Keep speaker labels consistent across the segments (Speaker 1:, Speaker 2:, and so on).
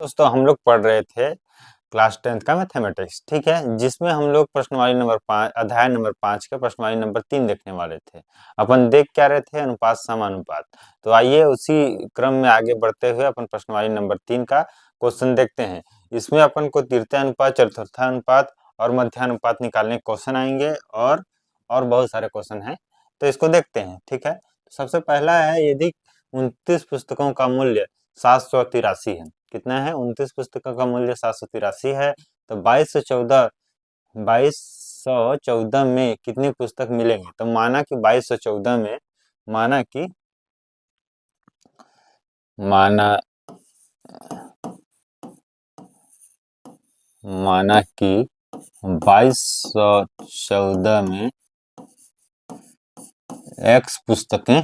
Speaker 1: दोस्तों हम लोग पढ़ रहे थे क्लास 10th का मैथमेटिक्स, ठीक है, जिसमें हम लोग प्रश्नवाली नंबर 5 अध्याय नंबर 5 का प्रश्नवाली नंबर 3 देखने वाले थे। अपन देख क्या रहे थे? अनुपात समानुपात। तो आइए उसी क्रम में आगे बढ़ते हुए अपन प्रश्नवाली नंबर 3 का क्वेश्चन देखते हैं। इसमें अपन को तृतीयानुपात, चतुर्थानुपात और मध्यानुपात निकालने क्वेश्चन आएंगे और बहुत सारे क्वेश्चन हैं, तो इसको देखते हैं। ठीक है, सबसे पहला है, यदि 29 पुस्तकों का मूल्य 783 है। कितना है? 29 पुस्तकों का मूल्य 783 है, तो 2214 में कितनी पुस्तक मिलेंगे? तो माना कि 2214 में माना कि माना माना कि 2214 में एक्स पुस्तकें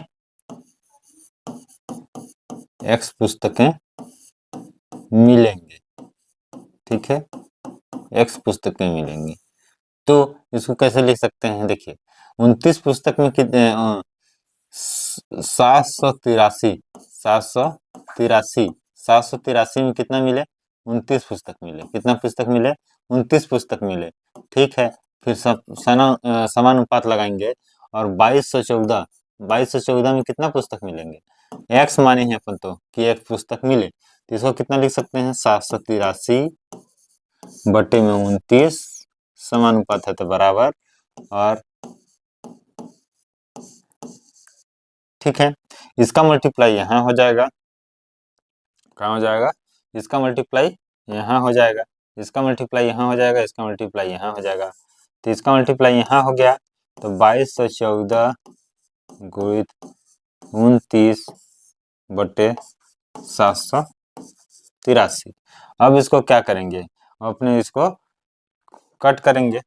Speaker 1: मिलेंगे। ठीक है, एक्स पुस्तकें मिलेंगी। तो इसको कैसे लिख सकते हैं? देखिए, 29 पुस्तक में कितने 783 783 783 में कितना मिले? 29 पुस्तक मिले। कितना पुस्तक मिले? 29 पुस्तक मिले। ठीक है, फिर समानुपात लगाएंगे और 2214 में कितना पुस्तक मिलेंगे? एक्स माने हैं अपन तो कि एक पुस्तक मिले, तो इसको कितना लिख सकते हैं? 783 बटे में 29, समानुपात है तो बराबर। और ठीक है, इसका मल्टीप्लाई यहाँ हो जाएगा। कहाँ हो जाएगा? इसका मल्टीप्लाई यहाँ हो जाएगा, इसका मल्टीप्लाई यहाँ हो जाएगा, इसका मल्टीप्लाई यहाँ हो जाएगा। तो इसका मल्टीप्लाई यहाँ हो गया, तो 2214 गुणित 29 बटे 783। अब इसको क्या करेंगे? अपने इसको कट करेंगे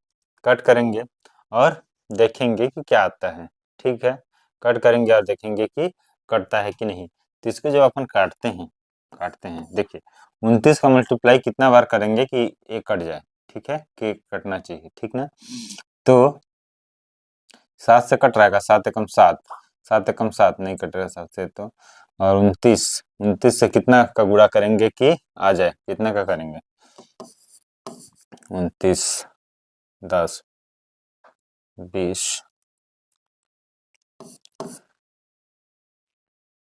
Speaker 1: और देखेंगे कि क्या आता है। ठीक है, कट करेंगे और देखेंगे कि कटता है कि नहीं। तो इसको जब अपन काटते हैं देखिए, 29 का मल्टीप्लाई कितना बार करेंगे कि ये कट जाए। ठीक है, कि कटना चाहिए, ठीक ना? तो 7 से कट रहेगा, 7 एकम 7, 7 एकम 7 नहीं कटेगा 7 से तो। और 29 से कितना का गुणा करेंगे कि आ जाए? कितना का करेंगे? 29 10 20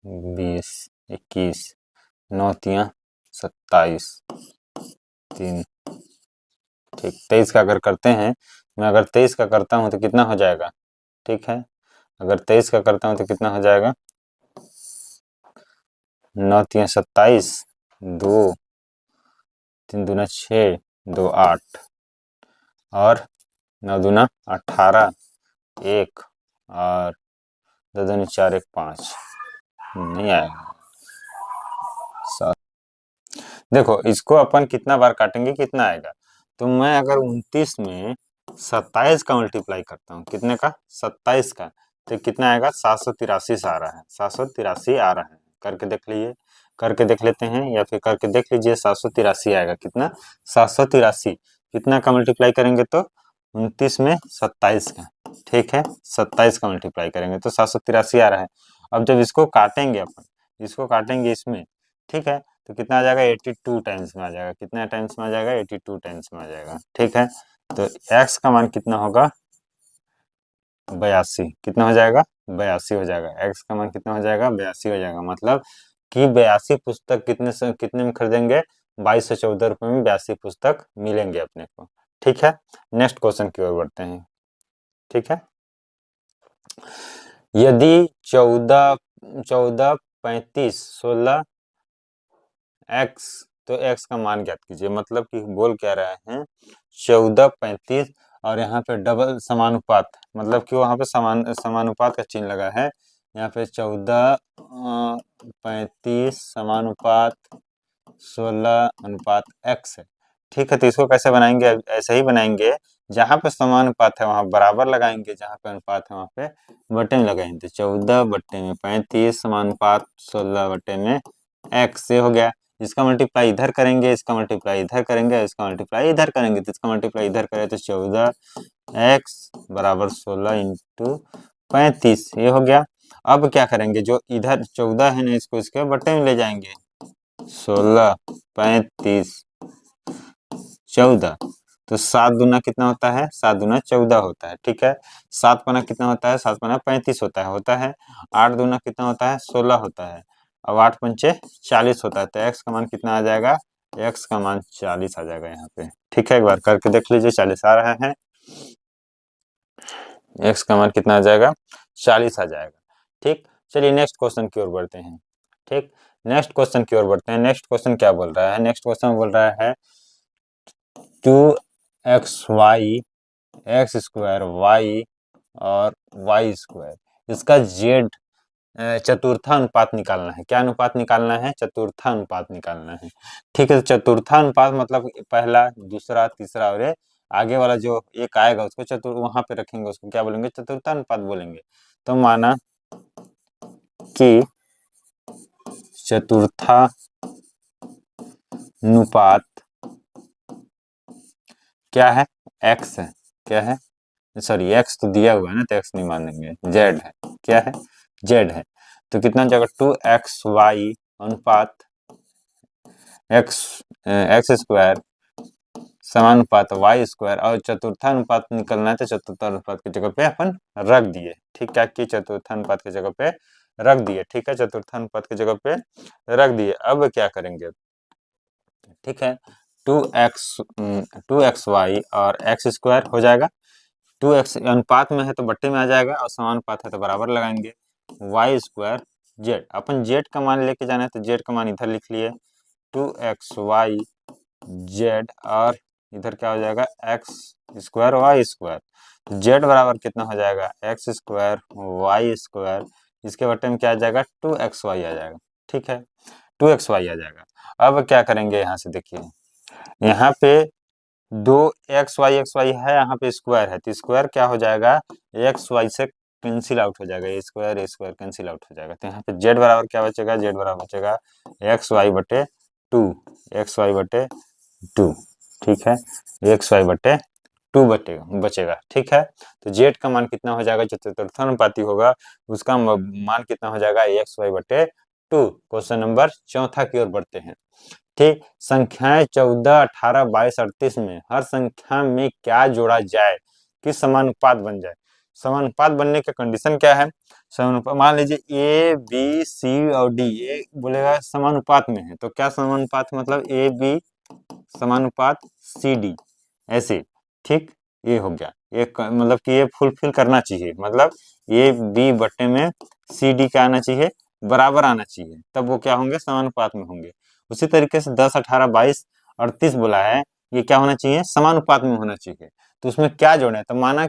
Speaker 1: 20 21 9 तिया 27 3। ठीक, 23 का अगर करते हैं, मैं अगर 23 का करता हूँ तो कितना हो जाएगा? ठीक है, अगर 23 का करता हूँ तो कितना हो जाएगा? 9 तिया 27, 2 3 दूना 6, 2 8 और 9 दूना 18, 1 और 2 दूनी 4 1 5। नहीं आएगा। देखो, इसको अपन कितना बार काटेंगे, कितना आएगा? तो मैं अगर 29 में 27 का मल्टीप्लाई करता हूँ, कितने का? 27 का, तो कितना आएगा? 783 से आ रहा है, 783 आ रहा है। करके देख लीजिए, करके देख लेते हैं, या फिर करके देख लीजिए। 783 आएगा। कितना? 783। कितना का मल्टीप्लाई करेंगे? तो 29 में 27 का। ठीक है, 27 का मल्टीप्लाई करेंगे तो 783 आ रहा है। अब जब इसको काटेंगे अपन, इसको काटेंगे इसमें, ठीक है, तो कितना आ जाएगा? 82 टाइम्स में आ जाएगा। कितना टाइम्स में आ जाएगा? 82 टाइम्स में आ जाएगा। ठीक है, तो x का मान कितना होगा? 82। कितना हो जाएगा? 82 हो जाएगा। x का मान कितना हो जाएगा? 82 हो जाएगा। मतलब कि 82 पुस्तक कितने में खरीदेंगे? 2214 रुपये में 82 पुस्तक मिलेंगे अपने को। ठीक है, नेक्स्ट क्वेश्चन की ओर बढ़ते हैं। ठीक है, यदि 14 14 35 16 x, तो x का मान ज्ञात कीजिए। मतलब कि बोल क्या रहे हैं? 14 35 और यहाँ पे डबल समानुपात, मतलब कि वहाँ पे समानुपात का चिन्ह लगा है। यहाँ पे 14 35 समानुपात 16 अनुपात x है। ठीक है, तो इसको कैसे बनाएंगे? ऐसे ही बनाएंगे, जहाँ पे समानुपात है वहाँ बराबर लगाएंगे, जहाँ पे अनुपात है वहाँ पे बटे में लगाएंगे। तो 14 बटे में 35 समानुपात 16 बटे में x से हो गया। इसका मल्टीप्लाई इधर करेंगे, इसका मल्टीप्लाई इधर करेंगे, इसका मल्टीप्लाई इधर करेंगे। तो इसका मल्टीप्लाई इधर करें तो 14x बराबर 16 इंटू 35, ये हो गया। अब क्या करेंगे? जो इधर 14 है ना, इसको इसके बटे में ले जाएंगे। 16, 35, 14। तो 7 दूना कितना होता है? 7 दूना 14 होता है, ठीक है। 7 पना कितना होता है? 7 पना 35 होता है। 8 दूना कितना होता है? 16 होता है। अब 8 पंचे 40 होता है। तो x का मान कितना आ जाएगा? x का मान 40 आ जाएगा यहाँ पे, ठीक है। एक बार करके देख लीजिए, 40 आ रहा है। x का मान कितना आ जाएगा? 40 आ जाएगा, ठीक। चलिए नेक्स्ट क्वेश्चन की ओर बढ़ते हैं, ठीक। नेक्स्ट क्वेश्चन की ओर बढ़ते हैं। नेक्स्ट क्वेश्चन क्या बोल रहा है? नेक्स्ट क्वेश्चन बोल रहा है 2xy एक्स स्क्वायर वाई और वाई स्क्वायर, इसका जेड चतुर्थानुपात निकालना है। क्या अनुपात निकालना है? चतुर्थानुपात निकालना है, ठीक है। तो चतुर्थानुपात मतलब पहला, दूसरा, तीसरा और ये आगे वाला जो एक आएगा उसको वहां पे रखेंगे, उसको क्या बोलेंगे? चतुर्थानुपात बोलेंगे। तो माना कि चतुर्थानुपात क्या है? एक्स है। क्या है? सॉरी, एक्स तो दिया हुआ है ना, तो एक्स नहीं मानेंगे, जेड है। क्या है? जेड है। तो कितना हो जाएगा? 2xy अनुपात एक्स एक्स स्क्वायर समानुपात वाई स्क्वायर, और चतुर्थानुपात निकलना है तो चतुर्थानुपात की जगह पे अपन रख दिए, ठीक है। कि चतुर्थानुपात की जगह पे रख दिए, ठीक है। चतुर्थानुपात की जगह पे रख दिए। अब क्या करेंगे? ठीक है, 2x2xy और एक्स स्क्वायर हो जाएगा। 2x अनुपात में है तो बट्टे में आ जाएगा, और समानुपात है तो बराबर लगाएंगे। वाई स्क्वायर जेड, अपन जेड का मान लेके जाना है तो जेड का मान इधर लिख लिए 2xy जेड, और इधर क्या हो जाएगा? X square Y square. Z बराबर कितना हो जाएगा? एक्स स्क्वायर वाई स्क्वायर, इसके बट्टे में क्या आ जाएगा? 2xy आ जाएगा, ठीक है। 2xy आ जाएगा। अब क्या करेंगे? यहाँ से देखिए, यहाँ पे दो एक्स वाई है, यहाँ पे स्क्वायर है, तो स्क्वायर क्या हो जाएगा? एक्स वाई से कैंसिल आउट हो जाएगा, ए स्क्वायर कैंसिल आउट हो जाएगा। तो यहाँ पे जेड बराबर क्या बचेगा? जेड बराबर बचेगा एक्स वाई बटे 2, एक्स वाई बटे 2, ठीक है। एक्स वाई बटे 2 बचेगा, ठीक है। तो जेड का मान कितना हो जाएगा? जो चतुर्थानुपाती होगा उसका मान कितना हो जाएगा? x/2। क्वेश्चन नंबर चौथा की ओर बढ़ते हैं, ठीक। संख्याएं 14, 18, 22, 38 में हर संख्या में क्या जोड़ा जाए कि समानुपात बन जाए? समानुपात बनने का कंडीशन क्या है? समानुपात मान लीजिए ए बी सी और डी, ये बोलेगा समानुपात में है, तो क्या समानुपात? मतलब ए बी समानुपात सी डी, ऐसे, ठीक। ये हो गया, मतलब कि ये फुलफिल करना चाहिए, मतलब ए बी बट्टे में सी डी क्या आना चाहिए? बराबर आना चाहिए, तब वो क्या होंगे? समानुपात में होंगे। उसी तरीके से 10, 18, 22, 38 बोला है, ये क्या होना चाहिए? समानुपात में होना चाहिए। तो उसमें क्या जोड़े? तो माना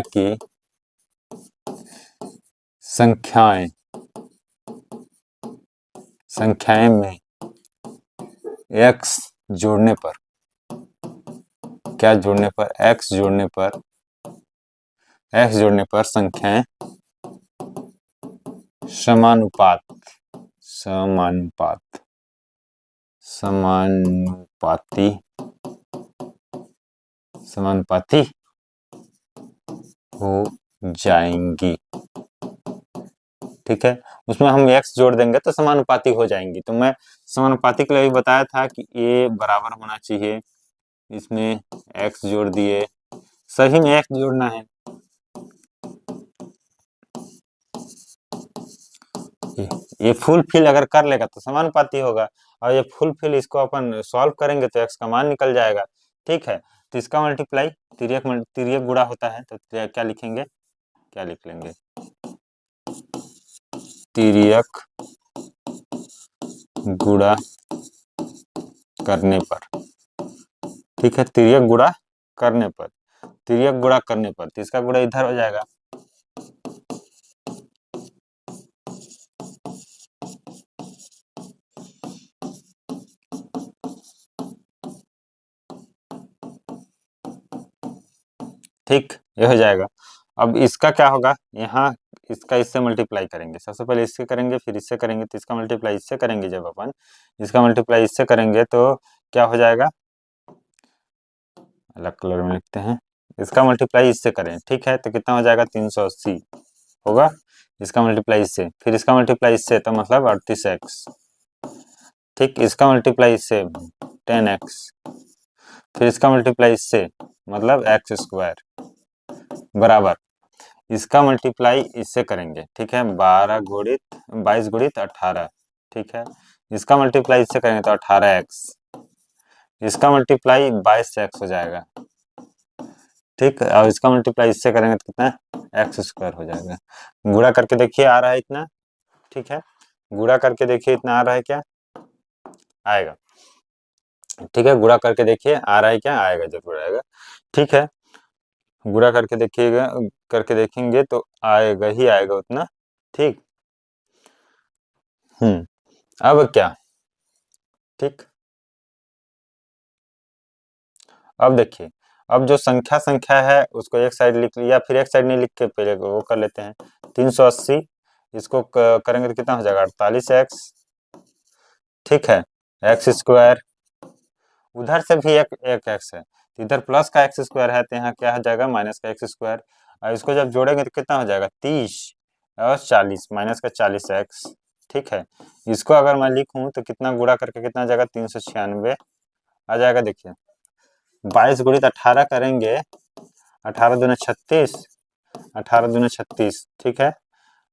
Speaker 1: कि संख्याएं संख्याएं में x जोड़ने पर, क्या जोड़ने पर? x जोड़ने पर संख्याएं समानुपात समानुपात समानुपाती समानुपाती हो जाएंगी, ठीक है। उसमें हम x जोड़ देंगे तो समानुपाती हो जाएंगी। तो मैं समानुपाती के लिए भी बताया था कि a बराबर होना चाहिए, इसमें x जोड़ दिए, सही में x जोड़ना है। ये फुल फिल अगर कर लेगा तो समानुपाती होगा, और ये फुल फिल इसको अपन सॉल्व करेंगे तो x का मान निकल जाएगा, ठीक है। तो इसका मल्टीप्लाई तिर्यक गुणा होता है, तो क्या लिखेंगे? क्या लिख लेंगे? तिर्यक गुणा करने पर, ठीक है। तिर्यक गुणा करने पर तो इसका गुणा इधर हो जाएगा, ठीक। ये हो जाएगा। अब इसका क्या होगा? यहाँ इसका इससे मल्टीप्लाई करेंगे, सबसे पहले इससे करेंगे फिर इससे करेंगे, तो इसका मल्टीप्लाई इससे करेंगे। जब अपन इसका मल्टीप्लाई इससे करेंगे तो क्या हो जाएगा? अलग कलर में लिखते हैं। इसका मल्टीप्लाई इससे करें, ठीक है। तो कितना हो जाएगा? 380 होगा। इसका मल्टीप्लाई इससे, फिर इसका मल्टीप्लाई इससे, तो मतलब 38x। ठीक, इसका मल्टीप्लाई इससे 10x, फिर इसका मल्टीप्लाई इससे मतलब एक्स स्क्वायर बराबर इसका मल्टीप्लाई इससे करेंगे। ठीक है, 22 गुणित 18। ठीक है, इसका मल्टीप्लाई इससे करेंगे तो 18x, इसका मल्टीप्लाई 22x हो जाएगा। ठीक, और इसका मल्टीप्लाई इससे करेंगे तो कितना एक्स स्क्वायर हो जाएगा। गुणा करके देखिए आ रहा है इतना। ठीक है, गुणा करके देखिए इतना आ रहा है क्या आएगा। ठीक है, गुणा करके देखिए आ रहा है क्या आएगा, जरूर आएगा। ठीक है, गुणा करके देखिएगा, करके देखेंगे तो आएगा ही आएगा उतना। ठीक, अब क्या। ठीक, अब देखिए, अब जो संख्या संख्या है उसको एक साइड लिख लिया, फिर एक साइड नहीं लिख के पहले वो कर लेते हैं। 380 इसको करेंगे तो कितना हो जाएगा 48x। ठीक है, एक्स स्क्वायर, उधर से भी एक एक्स है, इधर प्लस का एक्स स्क्वायर है तो यहाँ क्या हो जाएगा माइनस का एक्स स्क्वायर। और इसको जब जोड़ेंगे तो कितना हो जाएगा 30 और 40 माइनस का 40x। ठीक है, इसको अगर मैं लिखूं तो कितना गुणा करके कितना आ जाएगा 396 आ जाएगा। देखिए 22 गुणित 18 करेंगे, 18 दूनी 36, 18 दूनी 36। ठीक है,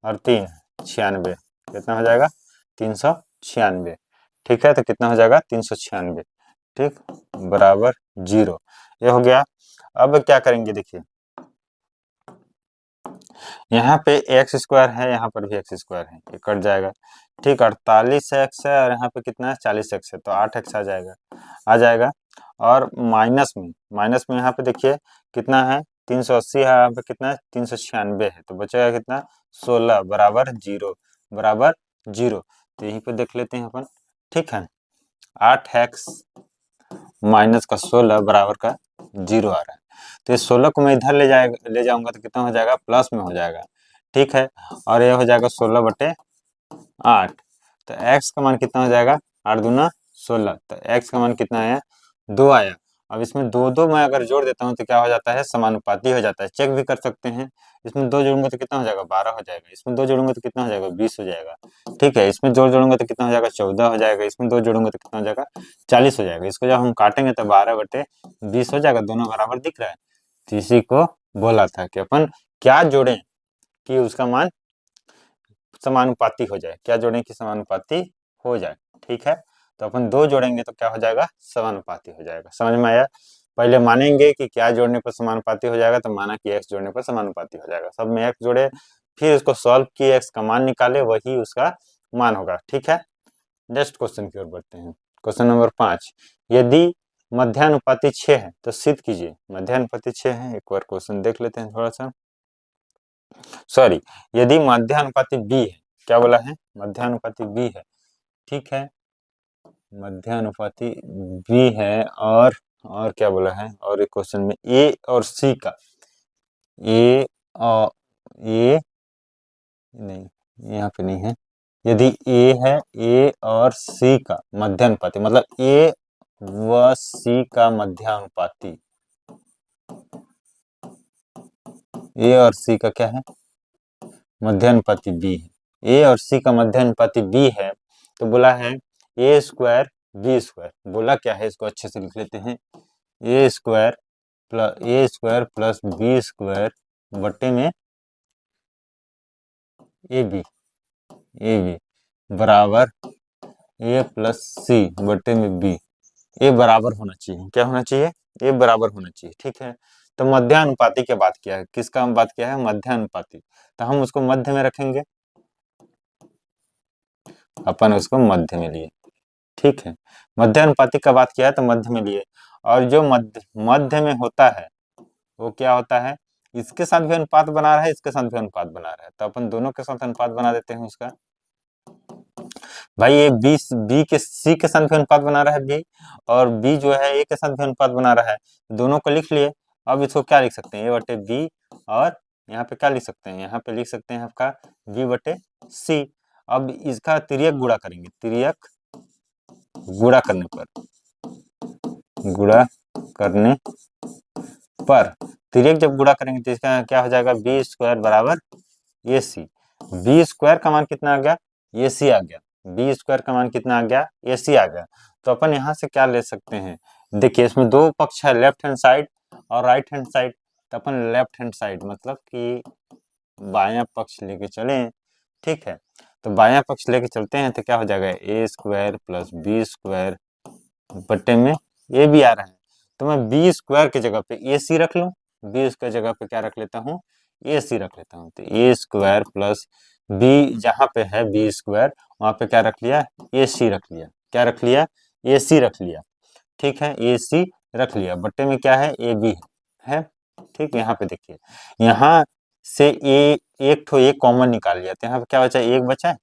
Speaker 1: और 3 96 कितना हो जाएगा 396। ठीक है, तो कितना हो जाएगा 396। ठीक, बराबर 0, ये हो गया। अब क्या करेंगे देखिए, यहाँ पे एक्स स्क्वायर है, यहाँ पर भी एक्स स्क्वायर है, ये कट जाएगा। ठीक, 48x है और यहाँ पे कितना है 40x है, तो 8x आ जाएगा, आ जाएगा। और माइनस में यहाँ पे देखिए कितना है 380 है, यहाँ पे कितना है 396 है, तो बचेगा कितना 16 बराबर 0, बराबर 0। तो यहीं पे देख लेते हैं अपन। ठीक है, 8x माइनस का 16 बराबर का 0 आ रहा है, तो ये 16 को मैं इधर ले जाऊंगा तो कितना हो जाएगा प्लस में हो जाएगा। ठीक है, और ये हो जाएगा 16/8, तो x का मान कितना हो जाएगा 8 दूना 16, तो x का मान कितना आया 2 आया। अब इसमें दो दो मैं अगर जोड़ देता हूँ तो क्या हो जाता है समानुपाती हो जाता है, चेक भी कर सकते हैं। इसमें 2 जोड़ूंगा तो कितना हो जाएगा 12 हो जाएगा, इसमें 2 जोड़ूंगा तो कितना हो जाएगा 20 हो जाएगा। ठीक है, इसमें जोड़ूंगा तो कितना हो जाएगा 14 हो जाएगा, इसमें 2 जोड़ूंगा तो कितना हो जाएगा 40 हो जाएगा। इसको जब हम काटेंगे तो 12/20 हो जाएगा, दोनों बराबर दिख रहा है। तो इसी को बोला था कि अपन क्या जोड़ें कि उसका मान समानुपाती हो जाए, क्या जोड़ें कि समानुपाती हो जाए। ठीक है, तो अपन 2 जोड़ेंगे तो क्या हो जाएगा समानुपाती हो जाएगा। समझ में आया। पहले मानेंगे कि क्या जोड़ने पर समानुपाती हो जाएगा, तो माना कि x जोड़ने पर समानुपाती हो जाएगा। सब में x जोड़े, फिर इसको सॉल्व किए, x का मान निकाले, वही उसका मान होगा। ठीक है, नेक्स्ट क्वेश्चन की ओर बढ़ते हैं। क्वेश्चन नंबर 5, यदि मध्यानुपाती 6 है तो सिद्ध कीजिए। मध्यानुपाती 6 है, एक बार क्वेश्चन देख लेते हैं थोड़ा सा। सॉरी, यदि मध्यानुपाती b है, क्या बोला है मध्यानुपाती b है। ठीक है, मध्यानुपाती b है, और क्या बोला है, और एक क्वेश्चन में a और c का, a और a नहीं यहाँ पे नहीं है। यदि a है, a और c का मध्यानुपाती मतलब a व c का मध्यानुपाती, a और c का क्या है मध्यानुपाती b है, a और c का मध्यानुपाती b है, तो बोला है a स्क्वायर b स्क्वायर। बोला क्या है इसको अच्छे से लिख लेते हैं, a square plus b square बटे में ए बी बराबर a प्लस c बटे में b। ए बराबर होना चाहिए, क्या होना चाहिए ए बराबर होना चाहिए। ठीक है, तो मध्यानुपाती की बात किया है, किसका हम बात किया है मध्यानुपाती, तो हम उसको मध्य में रखेंगे, अपन उसको मध्य में लिए। ठीक है, मध्यानुपाती का बात किया है तो मध्य में लिए, और जो मध्य में होता है वो क्या होता है, इसके साथ भी अनुपात बना रहा है, इसके साथ भी अनुपात बना रहा है, तो अपन दोनों के साथ अनुपात बना देते हैं उसका। भाई ये बी के सी के साथ भी अनुपात बना रहा है बी, और बी जो है ए के साथ भी अनुपात बना रहा है, दोनों को लिख लिए। अब इसको क्या लिख सकते हैं ए बटे बी, और यहाँ पे क्या लिख सकते हैं, यहाँ पे लिख सकते हैं आपका बी बटे सी। अब इसका तिर्यक गुणा करेंगे, तिर्यक गुणा करने पर तिर्यक जब गुणा करेंगे तो इसका क्या हो जाएगा बी स्क्वायर बराबर ए सी। बी स्क्वायर का मान कितना आ गया, ए सी आ गया, बी स्क्वायर का मान कितना आ गया, ए सी आ गया। तो अपन यहाँ से क्या ले सकते हैं, देखिए इसमें दो पक्ष है, लेफ्ट हैंड साइड और राइट हैंड साइड। तो अपन लेफ्ट हैंड साइड मतलब कि बायां पक्ष लेके चले, ठीक है। तो बायां पक्ष लेके चलते हैं तो क्या हो जाएगा, ए स्क्वायर प्लस बी स्क्वायर बट्टे में ए भी आ रहा है। तो मैं बी स्क्वायर की जगह पे ए सी रख लूँ, बी स्क्वायर जगह पे क्या रख लेता हूँ, ए सी रख लेता हूँ। तो ए स्क्वायर प्लस बी जहाँ पे है बी स्क्वायर वहाँ पे क्या रख लिया, ए सी रख लिया, क्या रख लिया, ए सी रख लिया, ठीक है, ए सी रख लिया। बट्टे में क्या है, ए बी है, ठीक। यहाँ पे देखिए, यहाँ से ए एक ठो एक कॉमन निकाल लिया, तो यहाँ पे क्या बचा, एक बचा,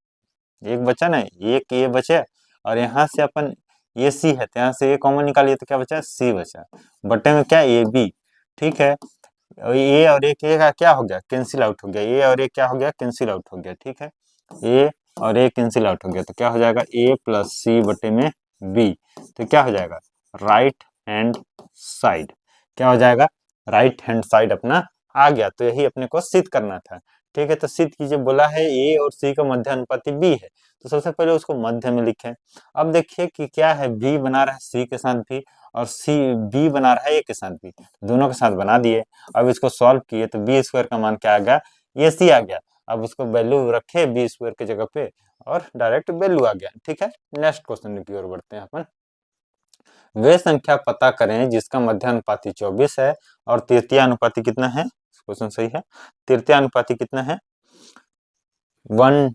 Speaker 1: एक बचा ना, एक ए बचे। और यहाँ से अपन ए सी है तो यहाँ से ए कॉमन निकालिए तो क्या बचा, सी बचा। बटे में क्या, ए बी, ठीक है। ए और एक ए का क्या हो गया, कैंसिल आउट हो गया, ए और ए क्या हो गया, कैंसिल आउट हो गया, ठीक है। ए और ए कैंसिल आउट हो गया तो क्या हो जाएगा, ए प्लस सी बटे में बी। तो क्या हो जाएगा, राइट हैंड साइड, क्या हो जाएगा, राइट हैंड साइड अपना आ गया। तो यही अपने को सिद्ध करना था, ठीक है। तो सिद्ध कीजिए, बोला है ए और सी का मध्य अनुपाती बी है, तो सबसे पहले उसको मध्य में लिखें। अब देखिए कि क्या है, बी बना रहा है सी के साथ भी और सी बी बना रहा है ए के साथ भी, दोनों के साथ बना दिए। अब इसको सॉल्व किए तो बी स्क्वायर का मान क्या आ गया, ए सी आ गया। अब उसको वैल्यू रखे बी स्क्वायर की जगह पे और डायरेक्ट वैल्यू आ गया, ठीक है। नेक्स्ट क्वेश्चन की ओर बढ़ते हैं अपन। वे संख्या पता करें जिसका मध्य अनुपाती 24 है और तृतीय अनुपाती कितना है, क्वेश्चन सही है, तृतीय अनुपाती कितना है, 1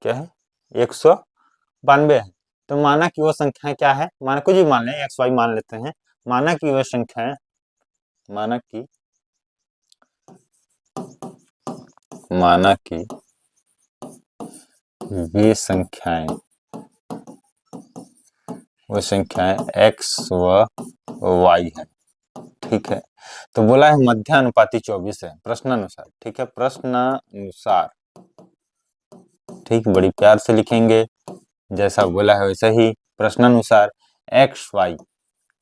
Speaker 1: क्या है, 192 है। तो माना कि वो संख्या क्या है, माना कुछ भी मान लें, एक्स वाई मान लेते हैं। माना कि वह संख्या है, माना कि वे संख्याएं, वो संख्याएं एक्स व वाई है, ठीक है। तो बोला है मध्य अनुपाती 24 है प्रश्नानुसार, ठीक है, प्रश्नानुसार, ठीक, बड़ी प्यार से लिखेंगे, जैसा बोला है वैसा ही। प्रश्नानुसार एक्स वाई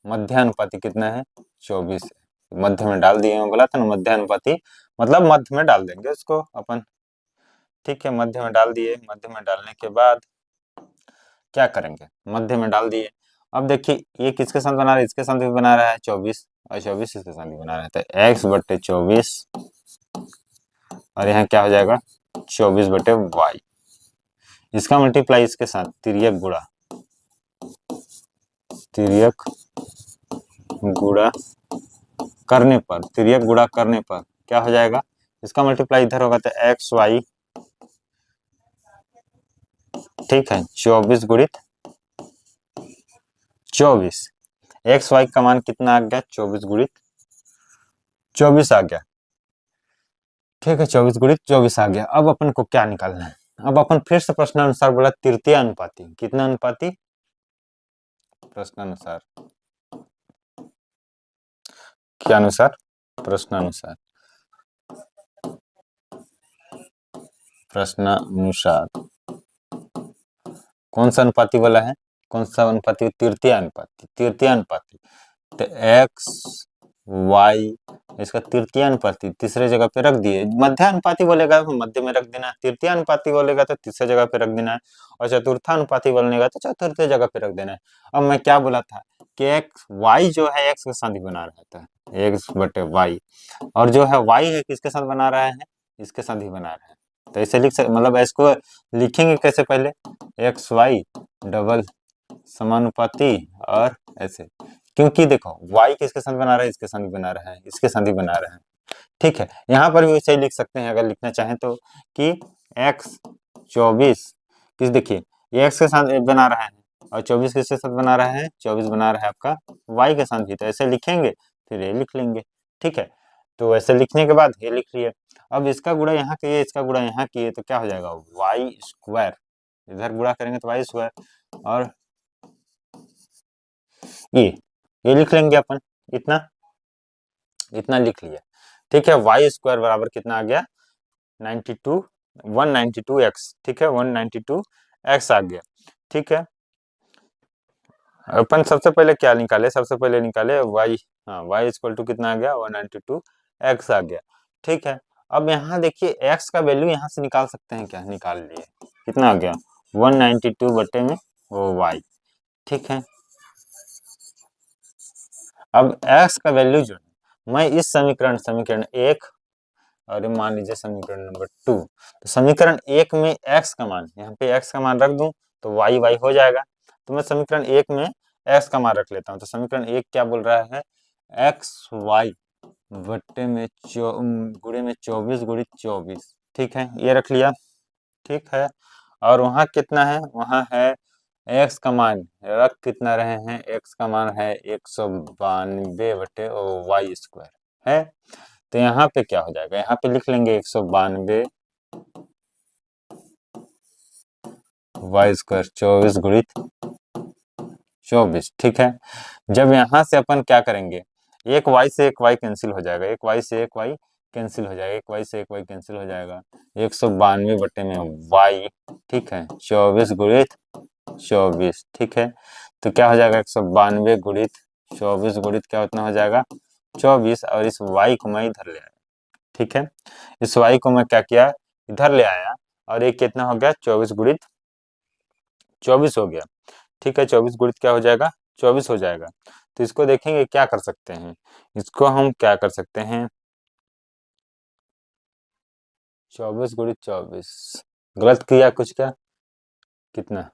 Speaker 1: मध्यानुपाती कितना है, 24 है। मध्य में डाल दिए, मैं बोला था ना मध्यानुपाती मतलब मध्य में डाल देंगे उसको अपन, ठीक है। मध्य में डाल दिए, मध्य में डालने के बाद क्या करेंगे, मध्य में डाल दिए। अब देखिए ये किसके साथ बना रहा है, इसके साथ भी बना रहा है 24 और 24 इसके साथ भी बना रहा है, तो एक्स बटे 24 और यहाँ क्या हो जाएगा 24 बटे वाई। इसका मल्टीप्लाई इसके साथ तिर्यक गुणा, तिर्यक गुणा करने पर, तिर्यक गुणा करने पर क्या हो जाएगा, इसका मल्टीप्लाई इधर होगा तो एक्स वाई, ठीक है, 24 गुणित 24, एक्स वाई का मान कितना आ गया, 24 गुणित 24 आ गया, ठीक है, 24 गुणित 24 आ गया। अब अपन को क्या निकालना है, अब अपन फिर से प्रश्नानुसार बोला तृतीय अनुपाती, कितना अनुपाती, प्रश्नानुसार, क्या अनुसार, प्रश्नानुसार, प्रश्नानुसार कौन सा अनुपाती वाला है, कौन सा अनुपाती, तृतीय अनुपाती, तृतीय अनुपाती। तो एक्स वाई इसका तृतीय अनुपाती तीसरे जगह पे रख दिए, मध्य अनुपाती बोलेगा तो मध्य में रख देना, तृतीय अनुपाती बोलेगा तो तीसरे जगह पे रख देना है, और चतुर्थ अनुपाती बोलेगा तो चतुर्थ जगह पे रख देना है। अब मैं क्या बोला था कि एक्स वाई जो है एक्स के साथ ही बना रहा था, एक्स बटे वाई, और जो है वाई है किसके साथ बना रहा है, इसके साथ ही बना रहा है। तो ऐसे लिख सकते, मतलब इसको लिखेंगे कैसे, पहले एक्स वाई डबल समानुपाती और ऐसे, क्योंकि देखो y किसके साथ बना रहा है, इसके साथ भी बना रहा है, इसके साथ ही बना रहा है, ठीक है। यहाँ पर भी वैसे ही लिख सकते हैं अगर लिखना चाहें तो, कि x 24 किस, देखिए ये x के साथ बना रहा है और 24 किसके साथ बना रहा है, 24 बना रहा है आपका y के साथ भी, तो ऐसे लिखेंगे फिर ये लिख लेंगे, ठीक है। तो ऐसे लिखने के बाद ये लिख लिए। अब इसका गुणा यहाँ किए, इसका गुणा यहाँ किए तो क्या हो जाएगा, वाई स्क्वायर, इधर गुणा करेंगे तो वाई स्क्वायर, और ये लिख लेंगे अपन, इतना इतना लिख लिया, ठीक है। वाई स्क्वायर बराबर कितना आ गया, 92 192 एक्स, ठीक है, 192 एक्स आ गया, ठीक है। अपन सबसे पहले क्या निकाले, सबसे पहले निकाले वाई, हाँ वाई इक्वल टू कितना आ गया, 192 एक्स आ गया, ठीक है। अब यहाँ देखिए x का वैल्यू यहाँ से निकाल सकते हैं क्या, निकाल लिए, कितना आ गया 192 बटे में वो y, ठीक है। अब x का वैल्यू जो है मैं इस समीकरण एक और मान लीजिए समीकरण नंबर 2, तो समीकरण एक में x का मान, यहाँ पे x का मान रख दूं तो y हो जाएगा। तो मैं समीकरण एक में x का मान रख लेता हूँ, तो समीकरण एक क्या बोल रहा है, एक्स वाई बट्टे में गुणे में 24 गुणित 24, ठीक है, ये रख लिया, ठीक है। और वहाँ कितना है, वहाँ है एक्स का मान रख कितना रहे हैं, एक्स का मान है 192 बटे वाई स्क्वायर है। तो यहाँ पे क्या हो जाएगा, यहाँ पे लिख लेंगे 192 वाई स्क्वायर 24 गुणित 24, ठीक है। जब यहाँ से अपन क्या करेंगे, एक वाई से एक वाई कैंसिल हो जाएगा, एक वाई से एक वाई कैंसिल हो जाएगा, एक वाई से एक वाई कैंसिल हो जाएगा, 192 बटे में वाई, ठीक है, 24 गुणित 24, ठीक है। तो क्या हो जाएगा 192 गुणित 24 गुणित क्या उतना हो जाएगा 24, और इस y को मैं इधर ले आया, ठीक है। इस y को मैं क्या किया, इधर ले आया, और ये कितना हो गया 24 गुणित 24 हो गया, ठीक है। 24 गुणित क्या हो जाएगा 24 हो जाएगा। तो इसको देखेंगे क्या कर सकते हैं, इसको हम क्या कर सकते हैं, 24 गुणित 24 गलत किया कुछ क्या, कितना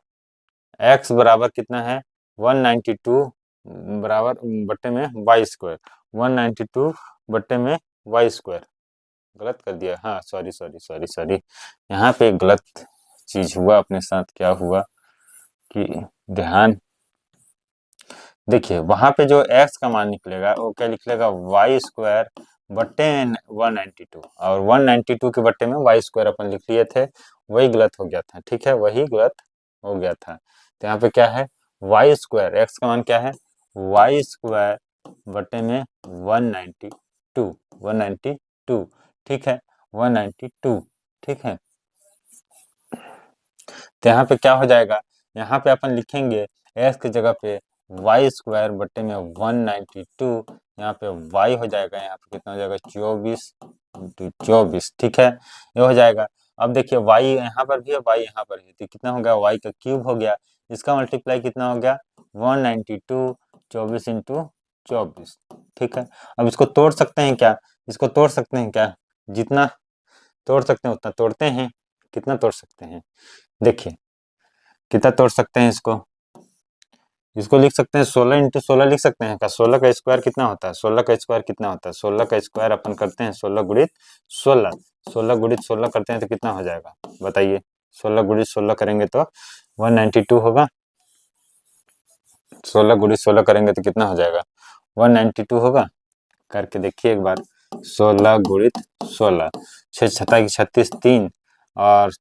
Speaker 1: x बराबर कितना है 192 बराबर बट्टे में वाई स्क्वायर, 192 बट्टे में वाई स्क्वायर, गलत कर दिया, हाँ सॉरी सॉरी सॉरी सॉरी, यहाँ पे गलत चीज हुआ अपने साथ, क्या हुआ कि ध्यान देखिए, वहां पे जो x का मान निकलेगा वो क्या निकलेगा वाई स्क्वायर बट्टे 192, और 192 के बट्टे में वाई स्क्वायर अपन लिख लिए थे, वही गलत हो गया था, ठीक है, वही गलत हो गया था। तो यहाँ पे क्या है वाई स्क्वायर, एक्स का मान क्या है वाई स्क्वायर बट्टे में 192, ठीक है, 192, ठीक है। तो यहाँ पे क्या हो जाएगा, यहाँ पे अपन लिखेंगे एक्स की जगह पे वाई स्क्वायर बट्टे में 192, यहाँ पे वाई हो जाएगा, यहाँ पे कितना हो जाएगा 24, ठीक है, ये हो जाएगा। अब देखिए वाई यहाँ पर भी है, वाई यहाँ पर है, तो कितना हो गया वाई का क्यूब हो गया, इसका मल्टीप्लाई कितना हो गया 192, 24 इंटू 24, ठीक है। अब इसको तोड़ सकते हैं क्या, इसको तोड़ सकते हैं क्या, जितना तोड़ सकते हैं उतना तोड़ते हैं, कितना तोड़ सकते हैं, देखिए कितना तोड़ सकते हैं इसको, इसको लिख सकते हैं 16 इंटू 16 लिख सकते हैं का, 16 का स्क्वायर कितना होता है, 16 का स्क्वायर कितना होता है, 16 का स्क्वायर अपन करते हैं 16 गुणित 16, 16 गुणित 16 करते हैं तो कितना हो जाएगा बताइए, 16 गुणित 16 करेंगे तो 192 होगा, 16 गुणित 16 करेंगे तो कितना हो जाएगा 192 होगा, करके देखिए एक बार, 16 गुणित 16, 6 छता की 36, 3 और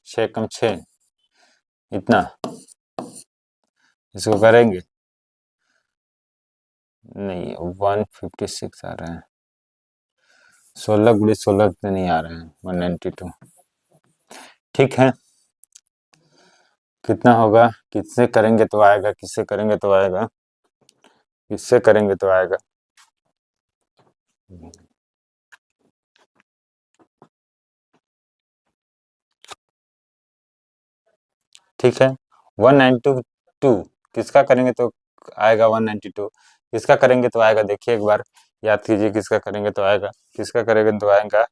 Speaker 1: 6 कम 6, इतना, इसको करेंगे नहीं 156 आ रहा है, 16 गुणित 16 तो नहीं आ रहा है 192, ठीक है। कितना होगा, किससे करेंगे तो आएगा, किससे करेंगे तो आएगा, किससे करेंगे तो आएगा, ठीक है। 192 किसका करेंगे तो आएगा 192, किसका करेंगे तो आएगा, देखिए एक बार याद कीजिए, किसका करेंगे तो आएगा, किसका करेंगे तो आएगा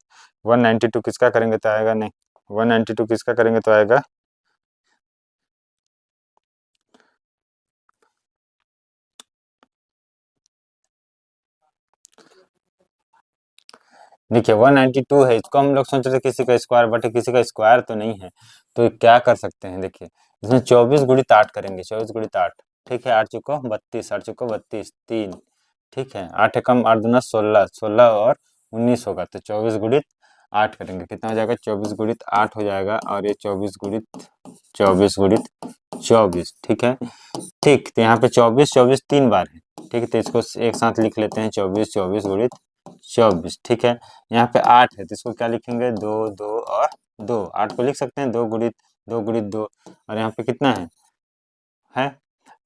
Speaker 1: 192, किसका करेंगे तो आएगा नहीं, 192 किसका करेंगे तो आएगा, देखिए 192 है, इसको हम लोग सोच रहे थे किसी का स्क्वायर, बट किसी का स्क्वायर तो नहीं है, तो क्या कर सकते हैं, देखिए इसमें 24 गुणित 8 करेंगे, 24 गुणित 8, ठीक है, 8 चुको 32, 8 चुको 32, 3, ठीक है, 8 कम 8 दूना 16, 16 और 19 होगा, तो 24 गुणित 8 करेंगे, कितना हो जाएगा 24 गुणित 8 हो जाएगा, और ये 24 गुणित 24, ठीक है, ठीक। तो यहाँ पे 24 24 3 बार है, ठीक है, तो इसको एक साथ लिख लेते हैं 24 24 गुणित 24, ठीक है। यहाँ पे 8 है तो इसको क्या लिखेंगे 2 2 और 2, 8 को लिख सकते हैं 2 गुणित 2 गुणित 2, और यहाँ पे कितना है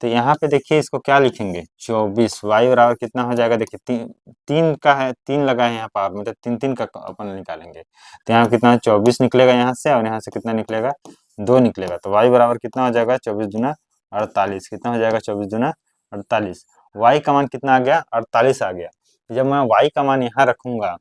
Speaker 1: तो यहाँ पे देखिए इसको क्या लिखेंगे 24, y बराबर कितना हो जाएगा देखिए तीन का है, तीन लगा है यहाँ पावर में, तो तीन तीन का अपन निकालेंगे। तो यहाँ कितना 24 निकलेगा यहाँ से, और यहाँ से कितना निकलेगा 2 निकलेगा। तो y बराबर कितना हो जाएगा 24 दूना 48, कितना हो जाएगा 24 दूना 48। y का मान कितना आ गया 48 आ गया। जब मैं y का मान यहाँ रखूंगा,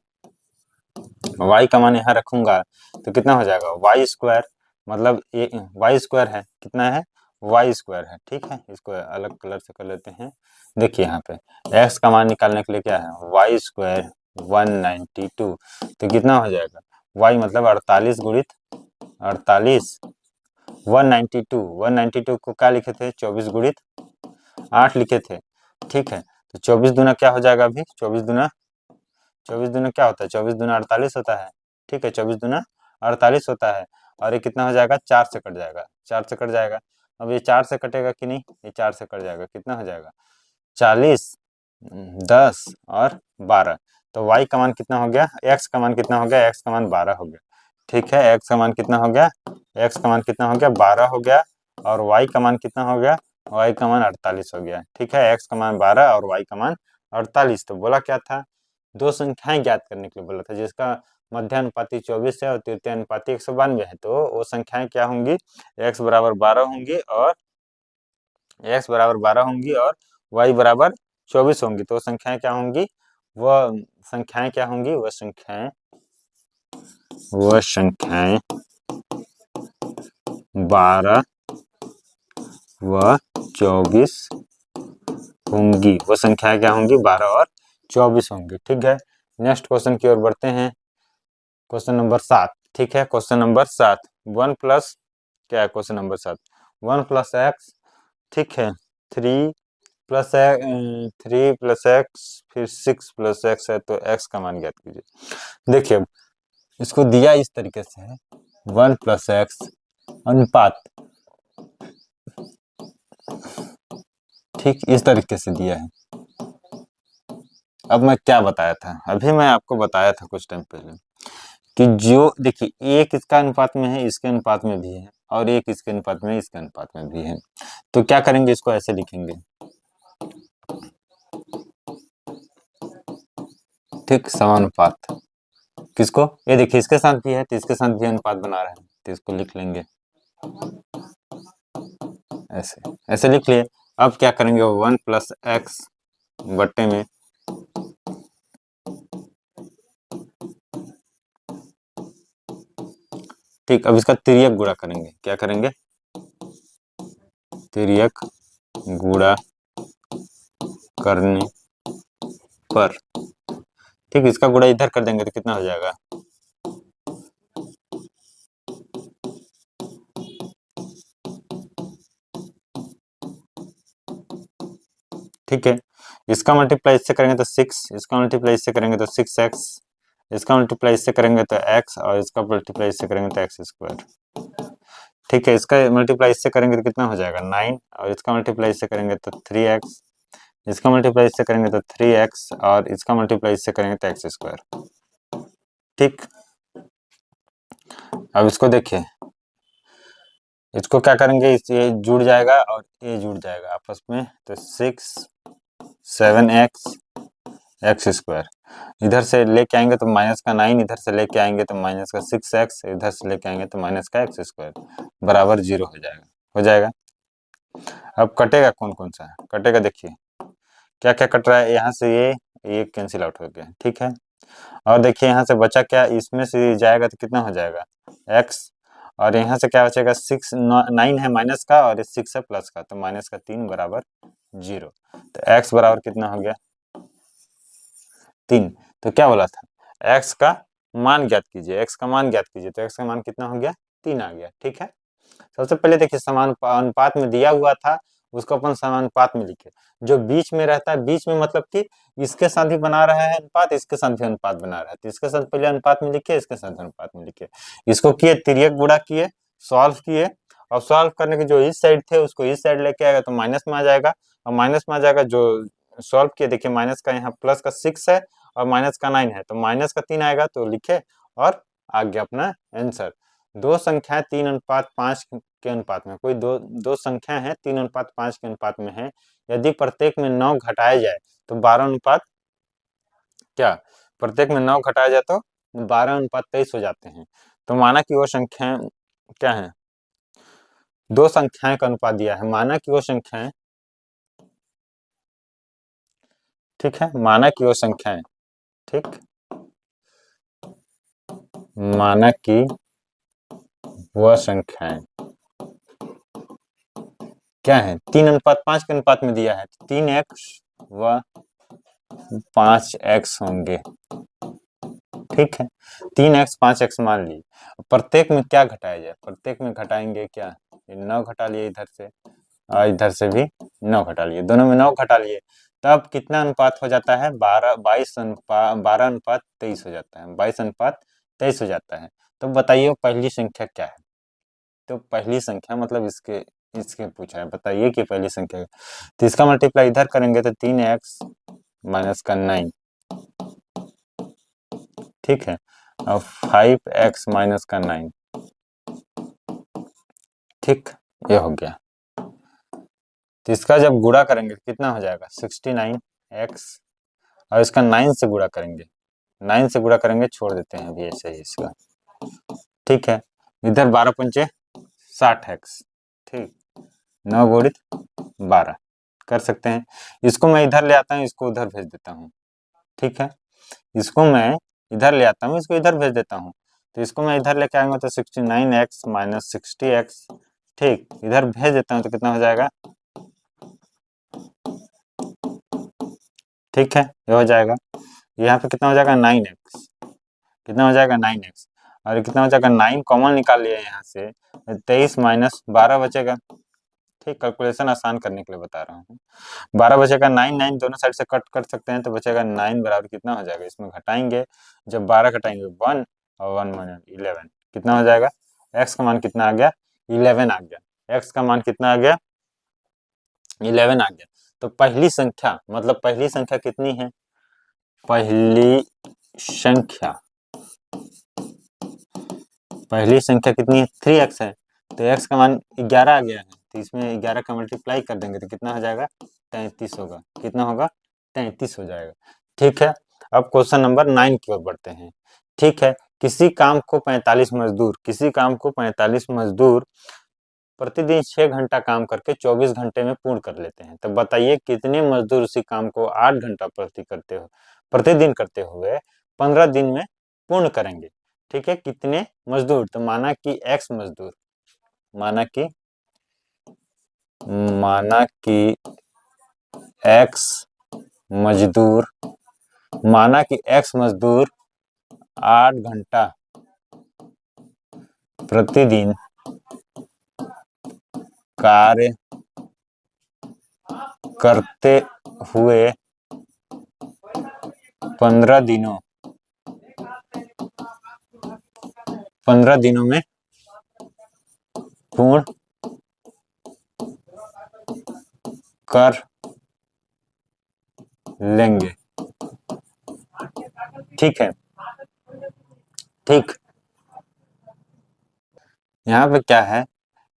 Speaker 1: y का मान यहाँ रखूंगा तो कितना हो जाएगा वाई स्क्वायर, मतलब ये वाई स्क्वायर है, कितना है वाई स्क्वायर है। ठीक है, इसको अलग कलर से कर लेते हैं। देखिए यहाँ पे x का मान निकालने के लिए क्या है वाई स्क्वायर 192, तो कितना हो जाएगा y मतलब 48 गुणित 48, 192 को क्या लिखे थे 24 गुणित 8 लिखे थे। ठीक है, तो 24 दूना क्या हो जाएगा अभी 24 दूना क्या होता है 24 दूना 48 होता है। ठीक है, 24 दूना 48 होता है, और ये कितना हो जाएगा 4 से कट जाएगा, 4 से कट जाएगा। अब ये 4 से कटेगा कि नहीं, ये 4 से कट जाएगा, कितना हो जाएगा 40, 10 और 12। तो y का मान कितना हो गया, x का मान कितना हो गया, x का मान 12 हो गया। ठीक है, x का मान कितना हो गया, x का मान कितना हो गया 12 हो गया, और y का मान कितना हो गया, y का मान 48 हो गया। ठीक है, x का मान 12 और y का मान 48। तो बोला क्या था, दो संख्याएं ज्ञात करने के लिए बोला था जिसका मध्य अनुपाती 24 है और तृतीय अनुपाती 192 है। तो वो संख्याएं क्या होंगी, x बराबर 12 होंगी और y बराबर 24 होंगी। तो संख्याएं क्या होंगी, वह संख्याएं क्या होंगी, वह संख्याएं 12 व 24 होंगी, वो संख्याएं क्या होंगी 12 और 24 होंगी। ठीक है, नेक्स्ट क्वेश्चन की ओर बढ़ते हैं, क्वेश्चन नंबर 7। ठीक है, क्वेश्चन नंबर 7 1 प्लस क्या है, क्वेश्चन नंबर 7 1 प्लस एक्स, ठीक है 3 प्लस एक्स फिर 6 प्लस एक्स है, तो एक्स का मान ज्ञात कीजिए। देखिए इसको दिया इस तरीके से है 1 प्लस एक्स अनुपात, ठीक इस तरीके से दिया है। अब मैं क्या बताया था, अभी मैं आपको बताया था कुछ टाइम पहले कि जो देखिए एक इसका अनुपात में है, इसके अनुपात में भी है, और एक इसके अनुपात में इसके अनुपात में भी है। तो क्या करेंगे, इसको ऐसे लिखेंगे, ठीक समानुपात किसको, ये देखिए इसके साथ भी है तो इसके साथ भी अनुपात बना रहे हैं, तो इसको लिख लेंगे ऐसे, ऐसे लिख लिए। अब क्या करेंगे 1 प्लस एक्स बट्टे में ठीक, अब इसका तिर्यक गुणा करेंगे, क्या करेंगे तिर्यक गुणा करने पर, ठीक इसका गुणा इधर कर देंगे तो कितना हो जाएगा, ठीक है इसका मल्टीप्लाई इससे करेंगे तो 6, इसका मल्टीप्लाई इससे करेंगे तो 6x, इसका मल्टीप्लाई इससे करेंगे तो x, और इसका मल्टीप्लाई इससे करेंगे तो एक्स स्क्वायर। ठीक है, इसका मल्टीप्लाई इससे करेंगे तो कितना हो जाएगा 9, और इसका मल्टीप्लाई इससे करेंगे तो 3x, इसका मल्टीप्लाई इससे करेंगे तो 3x, और इसका मल्टीप्लाई इससे करेंगे तो एक्स स्क्वायर। ठीक, अब इसको देखिए, इसको क्या करेंगे, ये जुड़ जाएगा और ये जुड़ जाएगा आपस में, तो 6 7x एक्स स्क्वायर, इधर से लेके आएंगे तो माइनस का 9, इधर से लेके आएंगे तो माइनस का 6x, इधर से लेके आएंगे तो माइनस का एक्स स्क्वायर बराबर 0 हो जाएगा, हो जाएगा। अब कटेगा कौन कौन सा कटेगा, देखिए क्या क्या कट रहा है, यहाँ से ये कैंसिल आउट हो गया। ठीक है, और देखिए यहाँ से बचा क्या, इसमें से जाएगा तो कितना हो जाएगा x, और यहाँ से क्या बचेगा 6 9 है माइनस का, और 6 है प्लस का, तो माइनस का 3 बराबर 0। तो x बराबर कितना हो गया 3। तो क्या बोला था x का मान ज्ञात कीजिए, x का मान ज्ञात कीजिए, तो x का मान कितना हो गया 3 आ गया। ठीक है, सबसे पहले देखिए समान अनुपात में दिया हुआ था, उसको अपन समानुपात में लिखे। जो बीच में रहता है, बीच में मतलब कि इसके साथ ही बना रहा है अनुपात, इसके साथ भी अनुपात बना रहा है, तो इसके साथ पहले अनुपात में लिखे, इसके साथ अनुपात में लिखे। इसको किए तिर्यक गुणा किए, सॉल्व किए, और सॉल्व करने के जो इस साइड थे उसको इस साइड लेके आएगा तो माइनस में आ जाएगा, और माइनस में आ जाएगा। जो सॉल्व किए देखिए माइनस का यहाँ प्लस का 6 है और माइनस का 9 है, तो माइनस का 3 आएगा, तो लिखे और आ गया अपना आंसर। दो संख्या 3:5 के अनुपात में, कोई दो दो संख्या है 3:5 के अनुपात में है, यदि प्रत्येक में 9 घटाया जाए तो 12 क्या, प्रत्येक में 9 घटाया जाए तो 12:23 हो जाते हैं। तो माना कि वो संख्याएं क्या है, दो संख्याएं का अनुपात दिया है, माना कि वो संख्याएं, ठीक है, माना कि वो संख्याएं, ठीक, माना कि वह संख्याएं क्या है, 3:5 के अनुपात में दिया है, 3x व 5x होंगे, ठीक है। 3x 5x मान ली, प्रत्येक में क्या घटाया जाए, प्रत्येक में घटाएंगे क्या, 9 घटा लिए इधर से और इधर से भी 9 घटा लिए, दोनों में 9 घटा लिए, तब कितना अनुपात हो जाता है, 12:23 हो जाता है, 22:23 हो जाता है। तो बताइए पहली संख्या क्या है, तो पहली संख्या मतलब इसके इसके पूछा है, बताइए कि पहली संख्या है। तो इसका मल्टीप्लाई इधर करेंगे तो 3x माइनस का 9, ठीक है, और 5x माइनस का 9, ठीक, ये हो गया। तो इसका जब गुणा करेंगे कितना हो जाएगा, 69x, और इसका 9 से गुणा करेंगे, 9 से गुणा करेंगे, छोड़ देते हैं अभी ऐसे ही इसका, ठीक है। इधर 12×5 60x, ठीक, 9 गुणित 12 कर सकते हैं। इसको मैं इधर ले आता हूँ, इसको उधर भेज देता हूँ, ठीक है, इसको मैं इधर ले आता हूँ, इसको इधर भेज देता हूँ। तो इसको मैं इधर लेके आऊंगा तो 69x माइनस 60x, ठीक, इधर भेज देता हूँ तो कितना हो जाएगा, ठीक है, ये हो जाएगा। यहाँ पे कितना हो जाएगा 9x, कितना हो जाएगा 9x, और कितना हो जाएगा 9 कॉमन निकाल लिया यहाँ से, 23 माइनस 12 बचेगा, ठीक, कैलकुलेशन आसान करने के लिए बता रहा हूँ। 12 बचेगा, 9 दोनों साइड से कट कर सकते हैं, तो बचेगा 9 बराबर कितना हो जाएगा, इसमें घटाएंगे, जब 12 घटाएंगे 1 और 1 माइनस 11, कितना हो जाएगा, x का मान कितना आ गया, 11 आ गया, x का मान कितना आ गया, 11 आ गया। तो पहली संख्या मतलब पहली संख्या कितनी है, पहली संख्या, पहली संख्या कितनी है, 3x है, तो x का मान 11 आ गया है, तो इसमें 11 का मल्टीप्लाई कर देंगे तो कितना हो जाएगा, 33 होगा, कितना होगा, 33 हो जाएगा, ठीक है। अब क्वेश्चन नंबर 9 की ओर बढ़ते हैं, ठीक है। किसी काम को 45 मजदूर, किसी काम को 45 मजदूर प्रतिदिन 6 घंटा काम करके 24 घंटे में पूर्ण कर लेते हैं, तो बताइए कितने मजदूर उसी काम को 8 घंटा प्रतिदिन करते हुए 15 दिन में पूर्ण करेंगे, ठीक है। कितने मजदूर, तो माना कि x मजदूर, माना कि x मजदूर, माना कि x मजदूर 8 घंटा प्रतिदिन कार्य करते हुए 15 दिनों में पूर्ण कर लेंगे, ठीक है, ठीक। यहाँ पे क्या है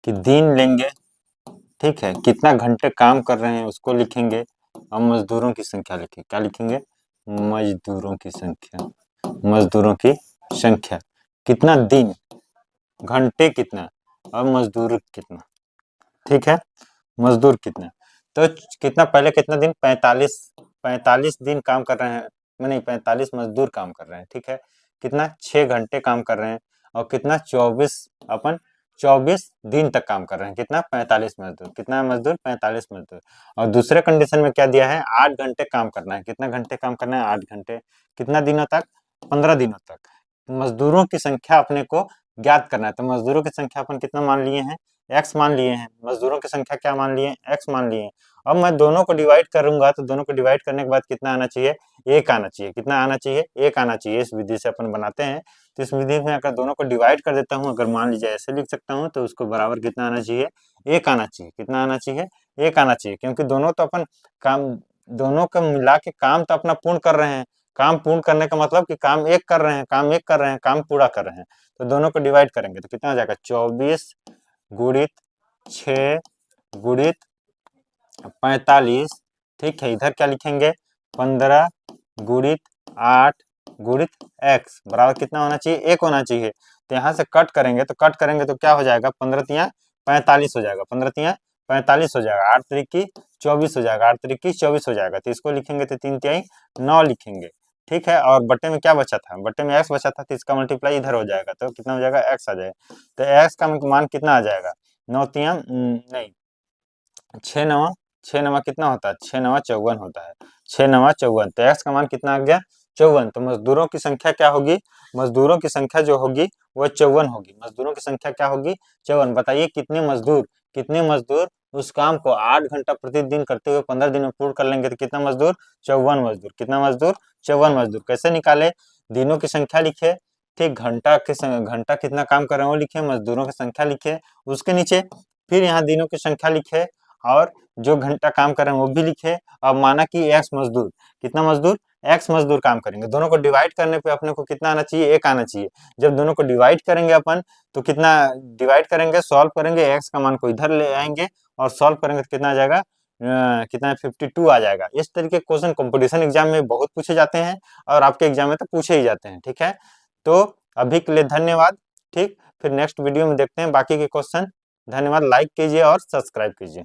Speaker 1: कि दिन लेंगे, ठीक है, कितना घंटे काम कर रहे हैं उसको लिखेंगे, और मजदूरों की संख्या लिखेंगे, क्या लिखेंगे, मजदूरों की संख्या, मजदूरों की संख्या, कितना दिन, घंटे कितना, और मजदूर कितना, ठीक है, मजदूर कितना, तो कितना पहले कितना दिन, 45 दिन काम कर रहे हैं, नहीं 45 मजदूर काम कर रहे हैं, ठीक है, कितना 6 घंटे काम कर रहे हैं, और कितना 24 दिन तक काम कर रहे हैं, कितना 45 मजदूर, कितना मजदूर 45 मजदूर, और दूसरे कंडीशन में क्या दिया है, 8 घंटे काम करना है, कितना घंटे काम करना है, 8 घंटे, कितना दिनों तक, 15 दिनों तक। मजदूरों की संख्या अपने को ज्ञात करना है, तो मजदूरों की संख्या अपन कितना मान लिए हैं, x मान लिए हैं, मजदूरों की संख्या क्या मान लिए हैं, x मान लिए हैं। अब मैं दोनों को डिवाइड करूंगा तो दोनों को डिवाइड करने के बाद कितना आना चाहिए, 1 आना चाहिए, कितना आना चाहिए, 1 आना चाहिए। इस विधि से अपन बनाते हैं, तो इस विधि में अगर दोनों को डिवाइड कर देता हूँ, अगर मान लीजिए ऐसे लिख सकता हूँ, तो उसको बराबर कितना आना चाहिए, 1 आना चाहिए, कितना आना चाहिए, 1 आना चाहिए, क्योंकि दोनों तो अपन काम, दोनों को मिला के काम तो अपना पूर्ण कर रहे हैं, काम पूर्ण करने का मतलब कि काम एक कर रहे हैं, काम एक कर रहे हैं, काम पूरा कर रहे हैं। तो दोनों को डिवाइड करेंगे तो कितना हो जाएगा, 24 गुणित 6 गुणित 45। ठीक है, इधर क्या लिखेंगे, 15 गुणित 8 गुणित x बराबर कितना होना चाहिए, 1 होना चाहिए। तो यहाँ से कट करेंगे तो क्या हो जाएगा, 15 तिया 45 हो जाएगा, 15 तिया 45 हो जाएगा, 8 त्रिकी 24 हो जाएगा, 8 त्रिकी 24 हो जाएगा। तो इसको लिखेंगे तो 3 तिहाई 9 लिखेंगे। ठीक है, और बट्टे में क्या बचा था, बट्टे में x बचा था, तो इसका मल्टीप्लाई इधर हो जाएगा तो कितना हो जाएगा, x आ जाएगा। तो x का मान कितना आ जाएगा, 9 तिया नहीं 6 नवा कितना होता है, 6 नवा 54 होता है, 6 नवा 54। तो x का मान कितना आ गया, 54। तो मजदूरों की संख्या क्या होगी, मजदूरों की संख्या जो होगी वो 54 होगी। मजदूरों की संख्या क्या होगी, 54। बताइए कितने मजदूर उस काम को 8 घंटा प्रतिदिन करते हुए 15 दिन में पूर्ण कर लेंगे। तो कितना मजदूर, 54 मजदूर। कितना मजदूर, 54 मजदूर। कैसे निकाले, दिनों की संख्या लिखे, ठीक, घंटा कितना काम कर रहे हैं वो लिखे, मजदूरों की संख्या लिखे, उसके नीचे फिर यहाँ दिनों की संख्या लिखे और जो घंटा काम कर रहे हैं वो भी लिखे। अब माना कि एक्स मजदूर, कितना मजदूर, एक्स मजदूर काम करेंगे। दोनों को डिवाइड करने पे अपने को कितना आना चाहिए, 1 आना चाहिए। जब दोनों को डिवाइड करेंगे अपन तो कितना डिवाइड करेंगे, सॉल्व करेंगे, एक्स का मान को इधर ले आएंगे और सॉल्व करेंगे तो कितना आ जाएगा, कितना 52 आ जाएगा। इस तरीके के क्वेश्चन कंपटीशन एग्जाम में बहुत पूछे जाते हैं और आपके एग्जाम में तो पूछे ही जाते हैं। ठीक है, तो अभी के लिए धन्यवाद। ठीक, फिर नेक्स्ट वीडियो में देखते हैं बाकी के क्वेश्चन। धन्यवाद, लाइक कीजिए और सब्सक्राइब कीजिए।